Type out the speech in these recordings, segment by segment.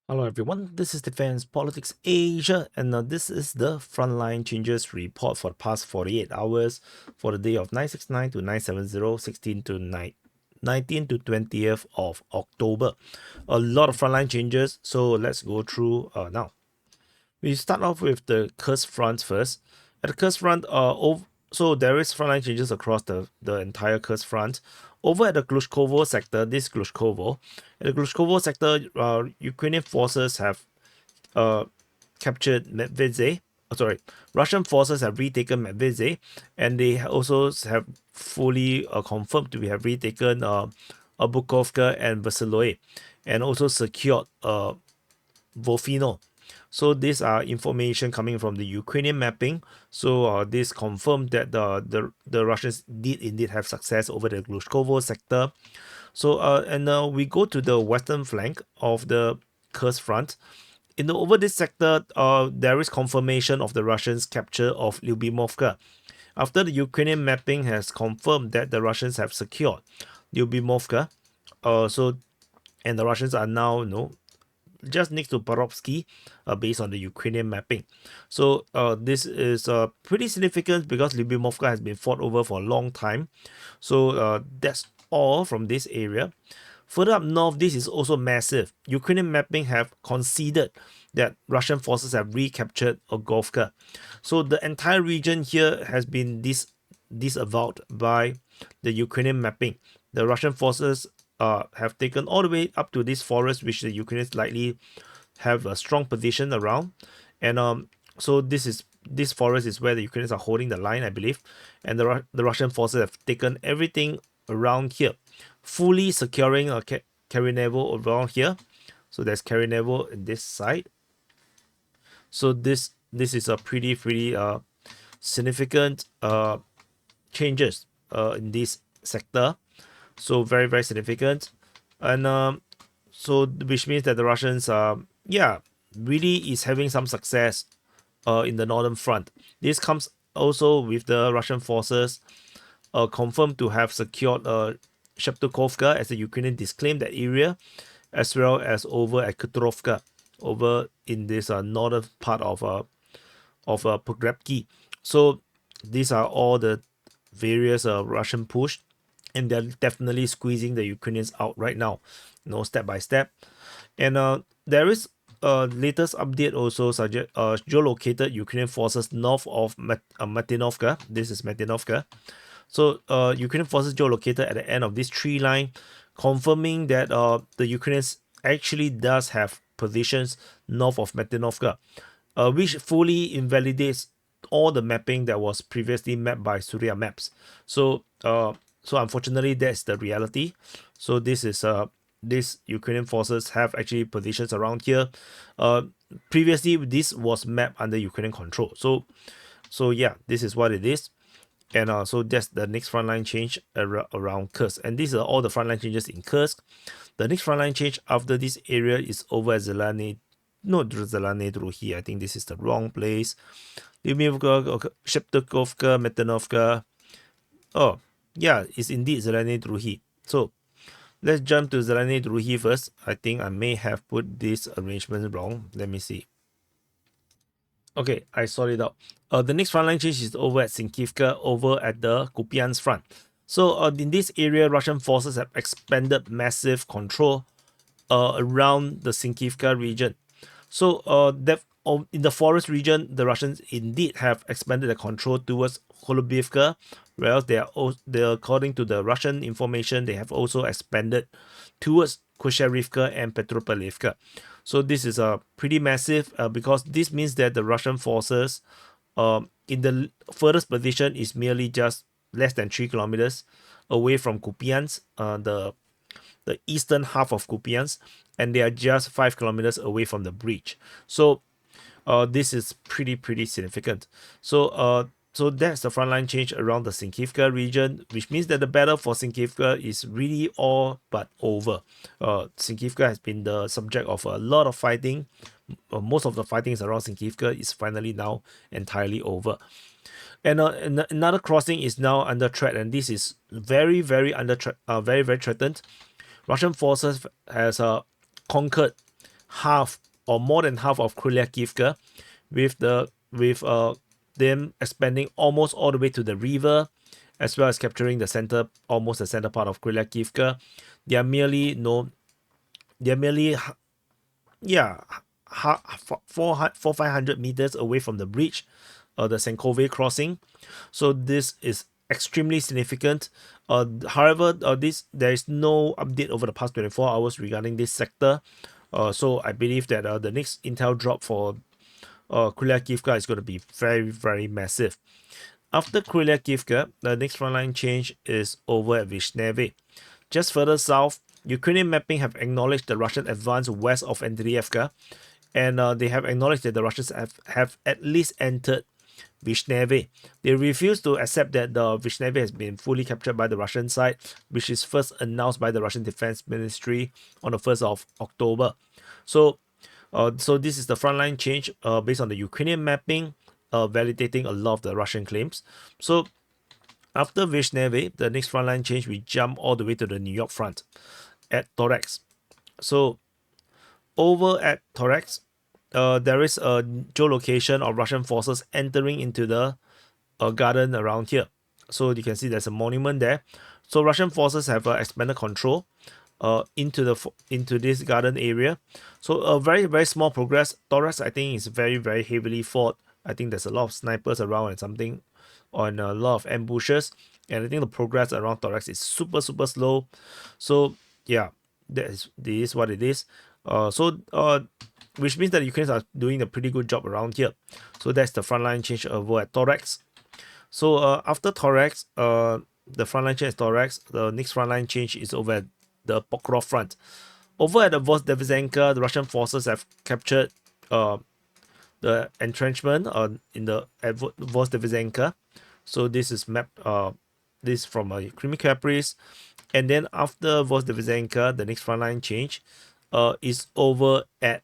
Hello everyone, this is Defense Politics Asia, and this is the Frontline Changes report for the past 48 hours for the day of 969 to 970, 16 to 19 to 20th of October. A lot of frontline changes, so let's go through now. We start off with the Kursk front first. At the Kursk front, so there is frontline changes across the entire Kursk front. Over at the Glushkovo sector, at the Glushkovo sector, Ukrainian forces have captured Medvedze. Russian forces have retaken Medvedze, and they also have fully confirmed to have retaken Pokrovsk and Vyshneve, and also secured Vofino. So these are information coming from the Ukrainian mapping. So this confirmed that the Russians did indeed have success over the Glushkovo sector. So we go to the western flank of the Kursk front. Over this sector, there is confirmation of the Russians' capture of Lyubimovka. After the Ukrainian mapping has confirmed that the Russians have secured Lyubimovka, and the Russians are now just next to Pokrovsk, based on the Ukrainian mapping. So this is pretty significant because Lyubimovka has been fought over for a long time. So that's all from this area. Further up north, this is also massive. Ukrainian mapping have conceded that Russian forces have recaptured Ogovka. So the entire region here has been disavowed by the Ukrainian mapping. The Russian forces have taken all the way up to this forest, which the Ukrainians likely have a strong position around. And so this forest is where the Ukrainians are holding the line, I believe. And the Russian forces have taken everything around here, fully securing Karanevo around here. So there's Karanevo in this side. So this is a pretty significant changes in this sector. So very significant. And so which means that the Russians really is having some success in the northern front. This comes also with the Russian forces confirmed to have secured Sheptukovka, as the Ukrainian disclaimed that area, as well as over at Kurakhove, over in this northern part of Pokrovsk. So these are all the various Russian push, and they're definitely squeezing the Ukrainians out right now, step by step. And there is latest update also suggest geolocated Ukrainian forces north of Matinovka. This is Matinovka. So Ukrainian forces geolocated at the end of this tree line, confirming that the Ukrainians actually does have positions north of Matinovka, which fully invalidates all the mapping that was previously mapped by Surya Maps. So unfortunately, that's the reality. So these Ukrainian forces have actually positions around here. Previously, this was mapped under Ukrainian control. So yeah, this is what it is. And so that's the next frontline change around Kursk. And these are all the frontline changes in Kursk. The next frontline change after this area is over at Zelane Druhi. I think this is the wrong place. Lyubimovka, Sheptukovka, Metanovka. Oh, yeah, it's indeed Zelane Druhi. So let's jump to Zelane Druhi first. I think I may have put this arrangement wrong. Let me see. Okay, I sorted it out. The next frontline change is over at Sinkivka, over at the Kupyansk front. So in this area, Russian forces have expanded massive control around the Sinkivka region. So in the forest region, the Russians indeed have expanded their control towards Holubivka, whereas they according to the Russian information, they have also expanded towards Kusherivka and Petropavlivka. So this is pretty massive because this means that the Russian forces in the furthest position is merely just less than 3 kilometers away from Kupyansk, the eastern half of Kupyansk, and they are just 5 kilometers away from the bridge. So this is pretty significant. So that's the frontline change around the Sinkivka region, which means that the battle for Sinkivka is really all but over. Sinkivka has been the subject of a lot of fighting. Most of the fightings around Sinkivka is finally now entirely over. And another crossing is now under threat, and this is very threatened. Russian forces has conquered half or more than half of Kurakhove, with them expanding almost all the way to the river, as well as capturing the center, almost the center part of Kurakhove. They are merely yeah, 500 meters away from the bridge, the Senkove crossing. So this is extremely significant. However, there is no update over the past 24 hours regarding this sector. So I believe that the next intel drop for Kurakhove is going to be very, very massive. After Kurakhove, the next frontline change is over at Vyshneve. Just further south, Ukrainian mapping have acknowledged the Russian advance west of Andriivka, and they have acknowledged that the Russians have at least entered Vyshneve. They refuse to accept that the Vyshneve has been fully captured by the Russian side, which is first announced by the Russian Defense Ministry on the 1st of October. So this is the frontline change based on the Ukrainian mapping, validating a lot of the Russian claims. So after Vyshneve, the next frontline change, we jump all the way to the New York front at Toretsk. So over at Toretsk, there is a geolocation of Russian forces entering into the garden around here. So you can see there's a monument there. So Russian forces have expanded control into this garden area. So a very, very small progress. Toretsk, I think, is very, very heavily fought. I think there's a lot of snipers around and something on a lot of ambushes. And I think the progress around Toretsk is super, super slow. So yeah, this is what it is. Which means that Ukrainians are doing a pretty good job around here. So that's the frontline change over at Toretsk. So after Toretsk, the frontline change is Toretsk. The next frontline change is over at the Pokrovsk front. Over at the Vozdevizenka, the Russian forces have captured the entrenchment at Vozdevizenka. So this is mapped. This from Crimea Caprice, and then after Vozdevizenka, the next frontline change is over at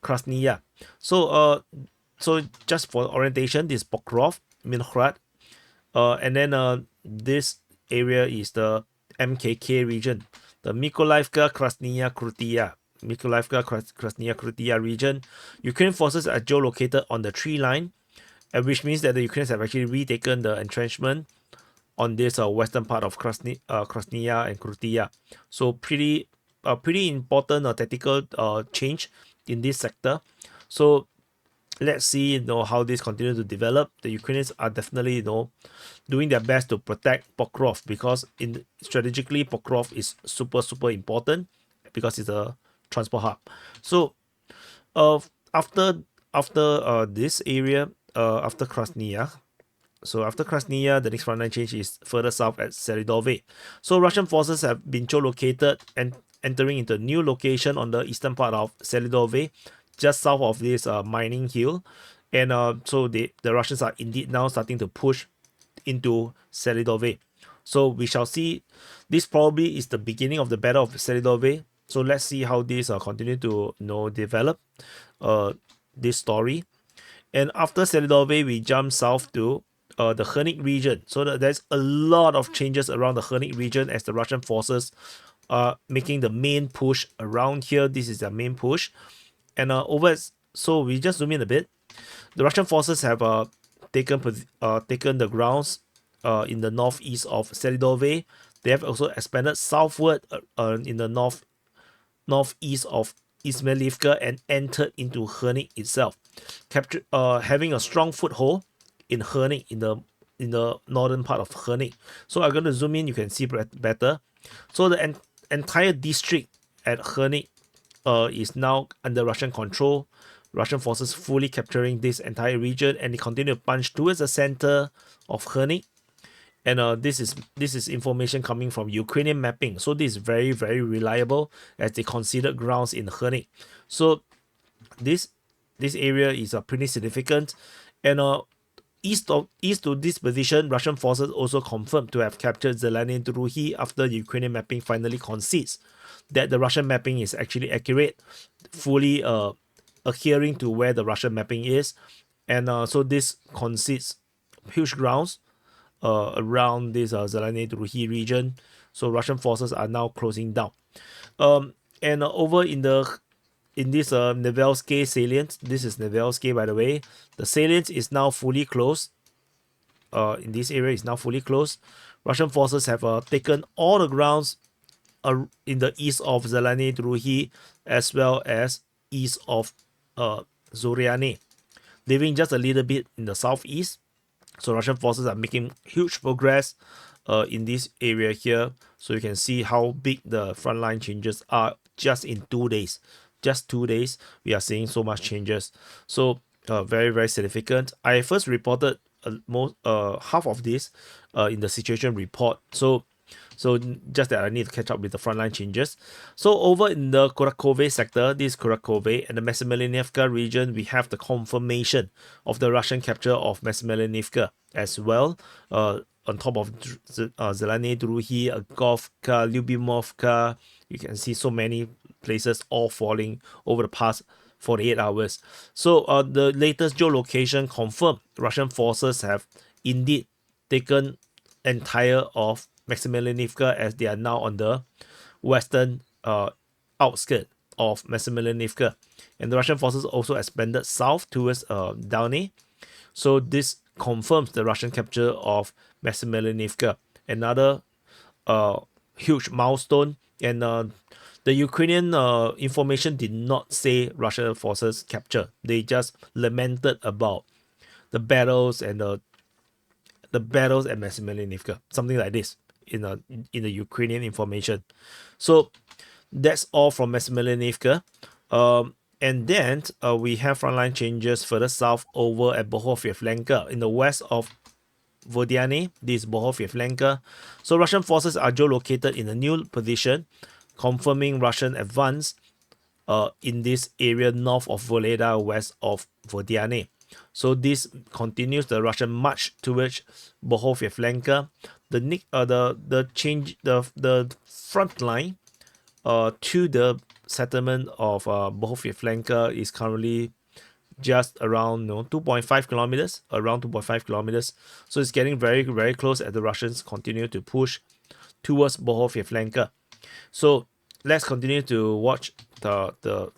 Krasnaya. So just for orientation, this is Pokrovsk, Minhrad, and then this area is the MKK region, the Mykolaiivka, Krasnaya, Krutya. Mykolaiivka, Krasnaya, Krutya region. Ukrainian forces are geolocated on the tree line, which means that the Ukrainians have actually retaken the entrenchment on this western part of Krasnaya and Krutya. So pretty important tactical change in this sector. So let's see how this continues to develop. The Ukrainians are definitely doing their best to protect Pokrovsk, because strategically Pokrovsk is super, super important because it's a transport hub. So after this area, after Krasnaya, the next frontline change is further south at Selydove. So Russian forces have been geolocated and entering into a new location on the eastern part of Selydove, just south of this mining hill. And so the Russians are indeed now starting to push into Selydove. So we shall see. This probably is the beginning of the Battle of Selydove. So let's see how this continue to develop this story. And after Selydove, we jump south to the Hirnyk region. So there's a lot of changes around the Hirnyk region as the Russian forces are making the main push around here. This is their main push. And so we just zoom in a bit. The Russian forces have taken the grounds in the northeast of Selydove. They have also expanded southward in the northeast of Izmailivka and entered into Hirnyk itself, having a strong foothold in Hirnyk, in the northern part of Hirnyk. So I'm going to zoom in, you can see better. So the entire district at Hirnyk is now under Russian control. Russian forces fully capturing this entire region, and they continue to punch towards the center of Hirnyk. And this is information coming from Ukrainian mapping. So this is very, very reliable as they considered grounds in Hirnyk. So this area is pretty significant. And east to this position, Russian forces also confirmed to have captured Selydove and Hirnyk after the Ukrainian mapping finally concedes that the Russian mapping is actually accurate, fully adhering to where the Russian mapping is. And so this concedes huge grounds around this Selydove and Hirnyk region. So Russian forces are now closing down. And over in the in this Nevelsky salient, this is Nevelsky by the way, the salient is now fully closed. In this area is now fully closed. Russian forces have taken all the grounds in the east of Zeleny Druhi as well as east of Zoryane, leaving just a little bit in the southeast. So Russian forces are making huge progress in this area here. So you can see how big the frontline changes are just in 2 days. Just 2 days, we are seeing so much changes. So very, very significant. I first reported half of this in the situation report. So just that I need to catch up with the frontline changes. So over in the Kurakhove sector, this Kurakhove and the Maximelinivka region, we have the confirmation of the Russian capture of Maximelinivka as well. On top of Zeleny Druhi, Agovka, Lyubimovka, you can see so many places all falling over the past 48 hours. So the latest geolocation confirmed Russian forces have indeed taken entire of Maximelinivka, as they are now on the western outskirts of Maximelinivka. And the Russian forces also expanded south towards Downy. So this confirms the Russian capture of Maximelinivka, another huge milestone. And the Ukrainian information did not say Russian forces capture. They just lamented about the battles and the battles at Maximelinivka, something like this in the Ukrainian information. So that's all from Maximelinivka. And then we have frontline changes further south over at Bohov-Yevlenka in the west of Vodiane. This is Bohov-Yevlenka. So Russian forces are geolocated in a new position, confirming Russian advance in this area north of Voleda, west of Vodiane. So this continues the Russian march towards Bohov-Yevlenka. The front line to the settlement of Bohov-Yevlenka is currently just around 2.5 kilometers, around 2.5 kilometers. So it's getting very, very close as the Russians continue to push towards Bohov-Yevlenka. So let's continue to watch the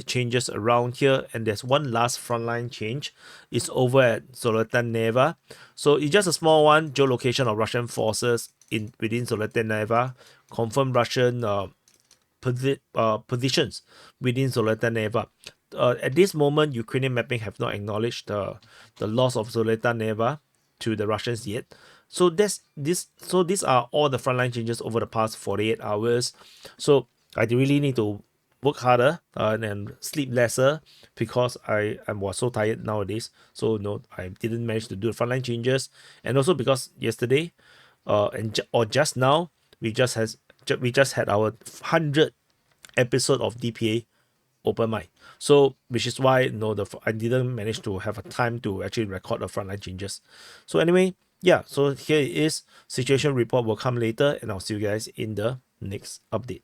changes around here. And there's one last frontline change. It's over at Zolotan Neva. So it's just a small one. Geolocation of Russian forces within Zolotan Neva. Confirm Russian positions within Zolotan Neva. At this moment, Ukrainian mapping have not acknowledged the loss of Zolotan Neva to the Russians yet. So these are all the frontline changes over the past 48 hours. So I really need to work harder and sleep lesser because I was so tired nowadays. So no, I didn't manage to do the frontline changes, and also because yesterday, or just now, we just had our 100th episode of DPA Open Mic. So which is why I didn't manage to have a time to actually record the frontline changes. So anyway, yeah. So here it is. Situation report will come later, and I'll see you guys in the next update.